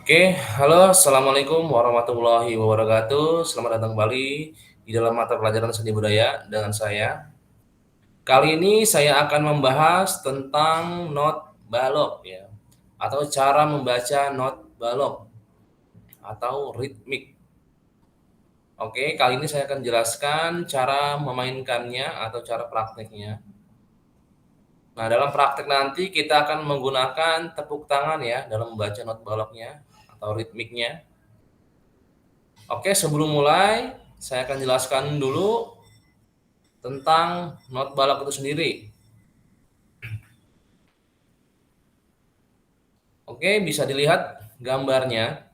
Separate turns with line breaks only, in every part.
Oke, halo, assalamualaikum warahmatullahi wabarakatuh. Selamat datang kembali di dalam mata pelajaran seni budaya dengan saya. Kali ini saya akan membahas tentang not balok ya, atau cara membaca not balok atau ritmik. Oke, kali ini saya akan jelaskan cara memainkannya atau cara prakteknya. Nah, dalam praktek nanti kita akan menggunakan tepuk tangan ya dalam membaca not baloknya atau ritmiknya. Oke, sebelum mulai, saya akan jelaskan dulu tentang not balok itu sendiri. Oke, bisa dilihat gambarnya.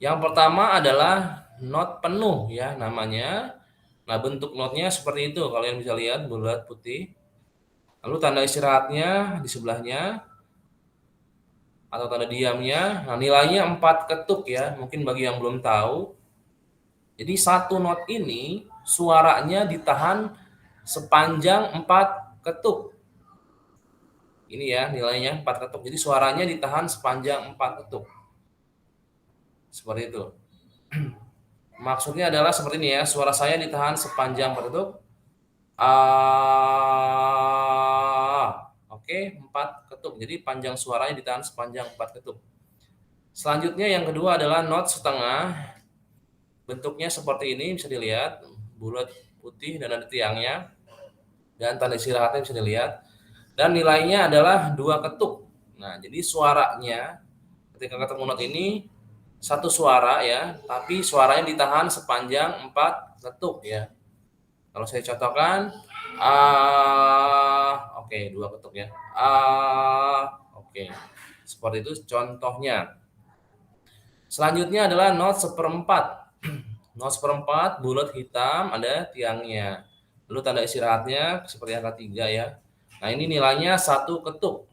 Yang pertama adalah not penuh ya namanya. Nah, bentuk notnya seperti itu. Kalian bisa lihat bulat putih. Lalu tanda istirahatnya di sebelahnya atau tanda diamnya. Nah, nilainya 4 ketuk ya. Mungkin bagi yang belum tahu. Jadi satu not ini suaranya ditahan sepanjang 4 ketuk. Ini ya nilainya 4 ketuk. Jadi suaranya ditahan sepanjang 4 ketuk. Seperti itu. Maksudnya adalah seperti ini ya. Suara saya ditahan sepanjang 4 ketuk. Oke, 4 ketuk. Jadi panjang suaranya ditahan sepanjang 4 ketuk. Selanjutnya yang kedua adalah not setengah. Bentuknya seperti ini bisa dilihat, bulat putih dan ada tiangnya. Dan tanda istirahatnya bisa dilihat. Dan nilainya adalah 2 ketuk. Nah, jadi suaranya ketika ketemu not ini satu suara ya, tapi suaranya ditahan sepanjang 4 ketuk ya. Kalau saya contohkan, oke, 2 ketuk ya. Oke. Seperti itu contohnya. Selanjutnya adalah not seperempat. Not seperempat bulat hitam ada tiangnya. Lalu tanda istirahatnya seperti angka 3 ya. Nah, ini nilainya 1 ketuk.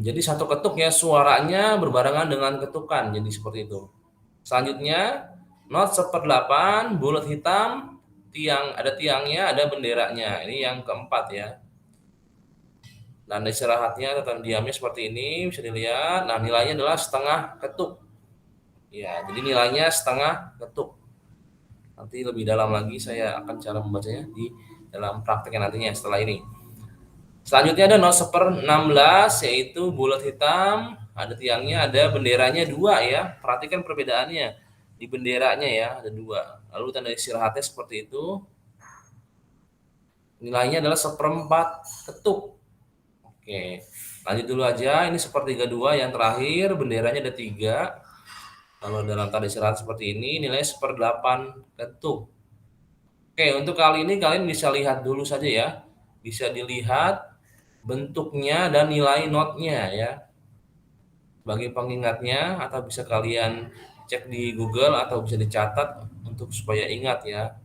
Jadi satu ketuk ya suaranya berbarengan dengan ketukan. Jadi seperti itu. Selanjutnya not seperdelapan bulat hitam ada tiangnya ada benderanya. Ini yang keempat ya. Tanda istirahatnya atau tanda diamnya seperti ini bisa dilihat. Nah, nilainya adalah setengah ketuk. Ya, jadi nilainya setengah ketuk. Nanti lebih dalam lagi saya akan cara membacanya di dalam prakteknya nantinya setelah ini. Selanjutnya ada not seper 16 yaitu bulat hitam, ada tiangnya, ada benderanya 2 ya. Perhatikan perbedaannya. Di benderanya ya ada 2. Lalu tanda istirahatnya seperti itu. Nilainya adalah seperempat ketuk. Oke. Lanjut dulu aja, ini sepertiga 2 yang terakhir, benderanya ada 3. Kalau dalam tanda istirahat seperti ini, nilainya seperdelapan ketuk. Oke, untuk kali ini kalian bisa lihat dulu saja ya. Bisa dilihat bentuknya dan nilai notnya ya. Bagi pengingatnya atau bisa kalian cek di Google atau bisa dicatat untuk supaya ingat ya.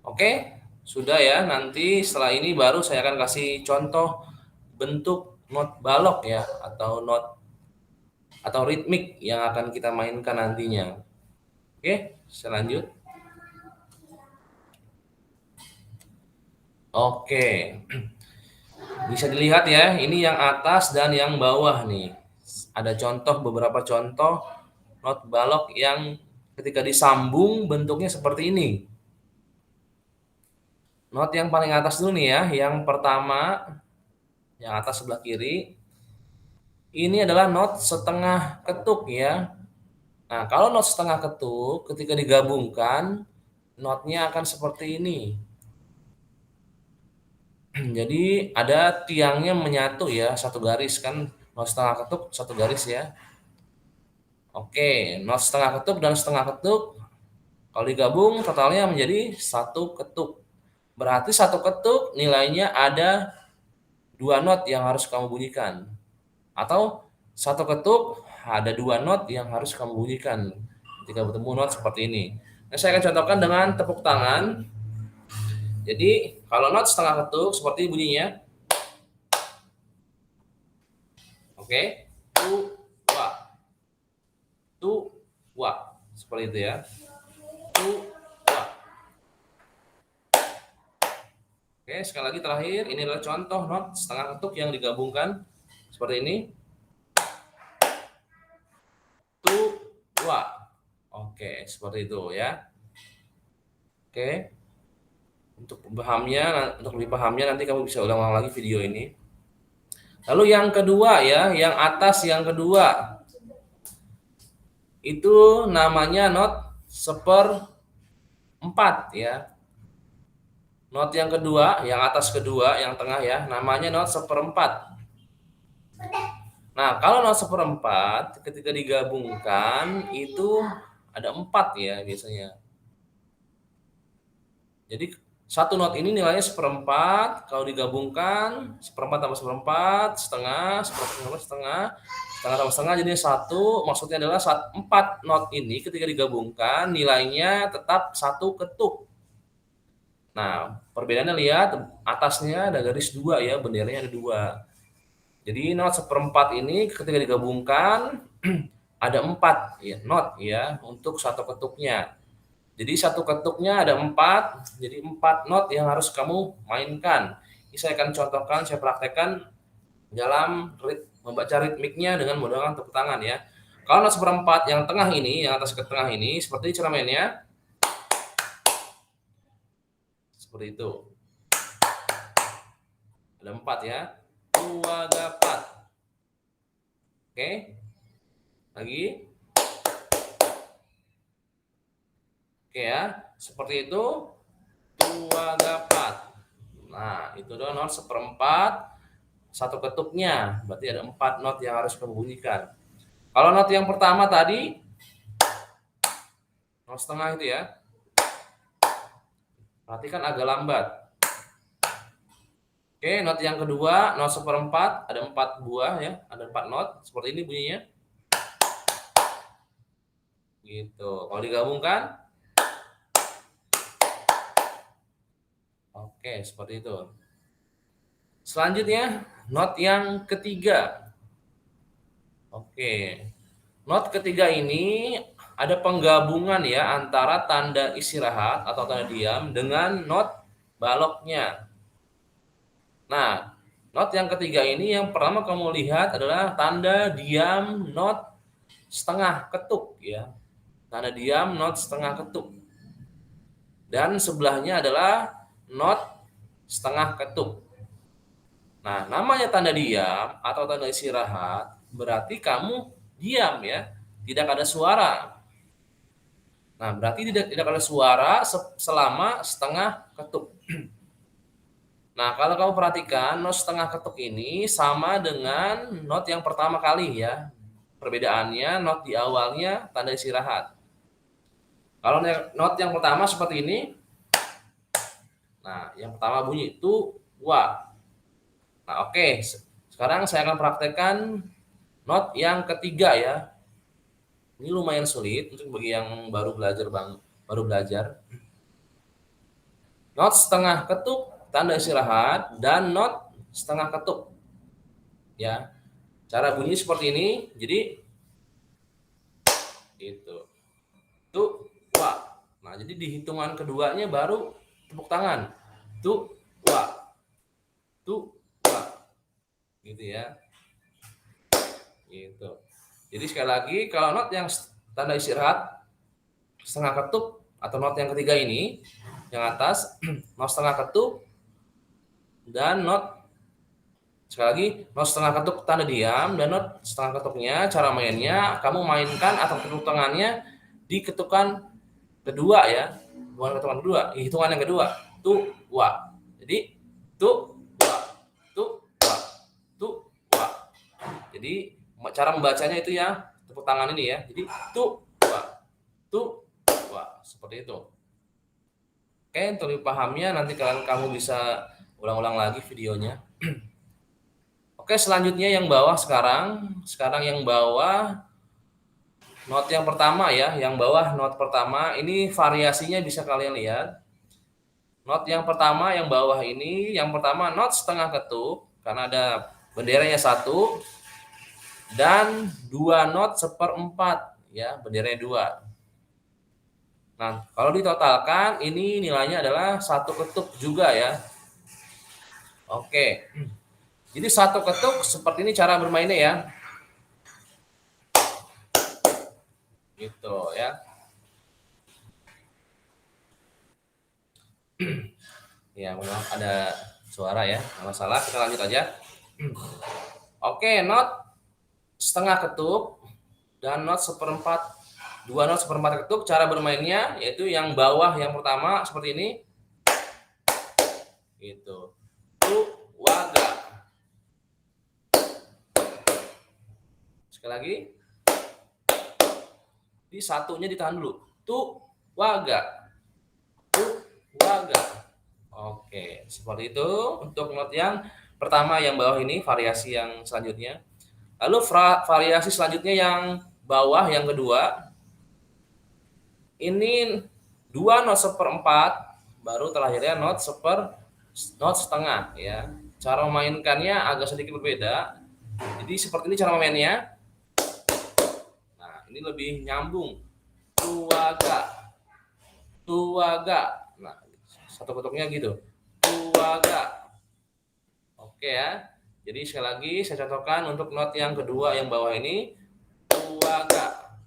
Oke, sudah ya. Nanti setelah ini baru saya akan kasih contoh bentuk not balok ya atau not atau ritmik yang akan kita mainkan nantinya. Oke, selanjut. Oke. Bisa dilihat ya, ini yang atas dan yang bawah nih. Ada beberapa contoh not balok yang ketika disambung bentuknya seperti ini. Not yang paling atas dulu nih ya, yang pertama, yang atas sebelah kiri. Ini adalah not setengah ketuk ya. Nah, kalau not setengah ketuk ketika digabungkan, notnya akan seperti ini. Jadi ada tiangnya menyatu ya, satu garis kan, not setengah ketuk satu garis ya. Oke, not setengah ketuk dan setengah ketuk kalau digabung totalnya menjadi satu ketuk. Berarti satu ketuk nilainya ada 2 not yang harus kamu bunyikan. Atau satu ketuk ada 2 not yang harus kamu bunyikan ketika bertemu not seperti ini. Nah, saya akan contohkan dengan tepuk tangan. Jadi kalau not setengah ketuk seperti bunyinya. Oke, tu wa, tu wa, seperti itu ya. Tu wa. Oke, sekali lagi terakhir, ini adalah contoh not setengah ketuk yang digabungkan seperti ini. Tu, wa. Oke, seperti itu ya. Oke. Untuk lebih pahamnya nanti kamu bisa ulang-ulang lagi video ini. Lalu yang kedua ya, yang atas yang kedua itu namanya not seperempat ya. Not yang kedua, yang atas kedua, yang tengah ya, namanya not seperempat. Nah, kalau not seperempat ketika digabungkan itu ada 4 ya biasanya. Jadi satu not ini nilainya seperempat, kalau digabungkan seperempat tambah seperempat, setengah, seperempat tambah setengah, setengah tambah setengah jadi satu. Maksudnya adalah 4 not ini ketika digabungkan nilainya tetap satu ketuk. Nah, perbedaannya lihat atasnya ada garis 2 ya, benderanya ada 2. Jadi not seperempat ini ketika digabungkan ada 4 ya, not ya untuk satu ketuknya. Jadi satu ketuknya ada 4, jadi 4 not yang harus kamu mainkan. Ini saya akan contohkan, saya praktekkan dalam membaca ritmiknya dengan menggunakan tepuk tangan ya. Kalau not seperempat yang tengah ini, yang atas ke tengah ini, seperti cara mainnya. Seperti itu. Ada 4 ya. 2, 4. Oke. Lagi. Oke ya, seperti itu. 2, 4. Nah, itu adalah not seperempat satu ketuknya. Berarti ada 4 not yang harus kamu bunyikan. Kalau not yang pertama tadi, not setengah itu ya. Perhatikan agak lambat. Oke, not yang kedua, not seperempat, ada 4 buah ya, ada 4 not, seperti ini bunyinya. Gitu. Kalau digabungkan, oke, seperti itu. Selanjutnya, not yang ketiga. Oke. Not ketiga ini ada penggabungan ya antara tanda istirahat atau tanda diam dengan not baloknya. Nah, not yang ketiga ini yang pertama kamu lihat adalah tanda diam not setengah ketuk ya. Tanda diam not setengah ketuk. Dan sebelahnya adalah not setengah ketuk. Nah, namanya tanda diam atau tanda istirahat berarti kamu diam ya, tidak ada suara. Nah, berarti tidak ada suara selama setengah ketuk. Nah, kalau kamu perhatikan not setengah ketuk ini sama dengan not yang pertama kali ya. Perbedaannya not di awalnya tanda istirahat. Kalau not yang pertama seperti ini, nah yang pertama bunyi itu wa. Nah oke, sekarang saya akan praktekkan not yang ketiga ya. Ini lumayan sulit untuk bagi yang baru belajar. Not setengah ketuk tanda istirahat dan not setengah ketuk. Ya. Cara bunyi seperti ini. Jadi itu. Tu wa. Nah, jadi di hitungan keduanya baru tepuk tangan. Tu wa. Tu wa. Gitu ya. Gitu. Jadi sekali lagi kalau not yang tanda istirahat setengah ketuk atau not yang ketiga ini yang atas not setengah ketuk dan not sekali lagi not setengah ketuk tanda diam dan not setengah ketuknya cara mainnya kamu mainkan atau tepuk tangannya di ketukan kedua ya, bukan ketukan kedua, hitungan yang kedua tu wa. Jadi tu wa, tu wa, tu wa. Jadi cara membacanya itu ya tepuk tangan ini ya. Jadi tu wa, seperti itu. Oke, untuk lebih pahamnya nanti kamu bisa ulang-ulang lagi videonya. Oke, selanjutnya yang bawah sekarang yang bawah not yang pertama ya, yang bawah not pertama ini variasinya bisa kalian lihat. Not yang pertama yang bawah ini, yang pertama not setengah ketuk karena ada benderanya 1 dan 2 not seperempat ya, benderanya 2. Nah, kalau ditotalkan ini nilainya adalah 1 ketuk juga ya. Oke. Jadi satu ketuk seperti ini cara bermainnya ya. Gitu ya. Ya, maaf ada suara ya. Nggak masalah, kita lanjut aja. Oke, not setengah ketuk dan not seperempat, dua not seperempat ketuk. Cara bermainnya yaitu yang bawah yang pertama seperti ini. Gitu. Tu waga. Sekali lagi. Di satunya ditahan dulu. Tu waga. Tu waga. Oke, seperti itu untuk not yang pertama yang bawah ini, variasi yang selanjutnya. Lalu variasi selanjutnya yang bawah yang kedua, ini dua not seperempat, baru terakhirnya not setengah ya. Cara memainkannya agak sedikit berbeda. Jadi seperti ini cara memainnya. Nah, ini lebih nyambung. Tuaga, tuaga. Nah, satu ketuknya gitu. Tuaga. Oke ya. Jadi sekali lagi saya contohkan untuk not yang kedua yang bawah ini. Tuaga.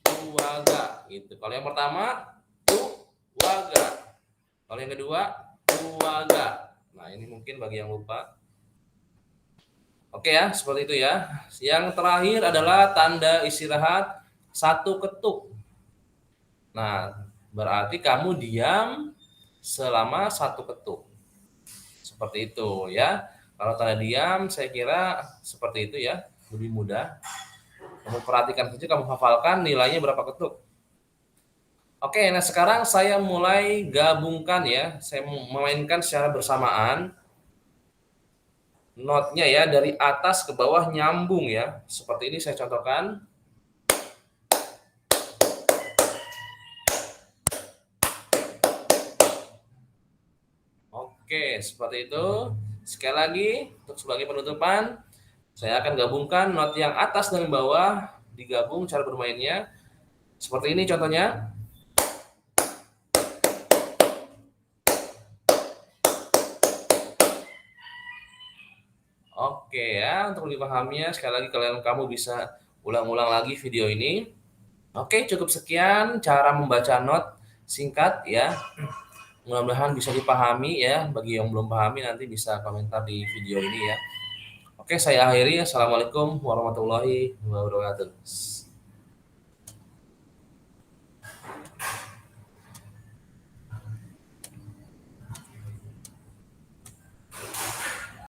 Tuaga gitu. Kalau yang pertama tuaga. Kalau yang kedua tuaga. Nah, ini mungkin bagi yang lupa. Oke ya, seperti itu ya. Yang terakhir adalah tanda istirahat satu ketuk. Nah, berarti kamu diam selama satu ketuk. Seperti itu ya. Kalau tanda diam saya kira seperti itu ya, lebih mudah. Kamu perhatikan saja, kamu hafalkan nilainya berapa ketuk. Oke, nah sekarang saya mulai gabungkan ya. Saya memainkan secara bersamaan. Notnya ya dari atas ke bawah nyambung ya. Seperti ini saya contohkan. Oke, seperti itu. Sekali lagi untuk sebagai penutupan, saya akan gabungkan not yang atas dan bawah, digabung cara bermainnya. Seperti ini contohnya. Oke ya, untuk lebih pahamnya sekali lagi kamu bisa ulang-ulang lagi video ini. Oke, cukup sekian cara membaca not singkat ya. Mudah-mudahan bisa dipahami ya. Bagi yang belum pahami nanti bisa komentar di video ini ya. Oke, saya akhiri. Assalamualaikum warahmatullahi wabarakatuh.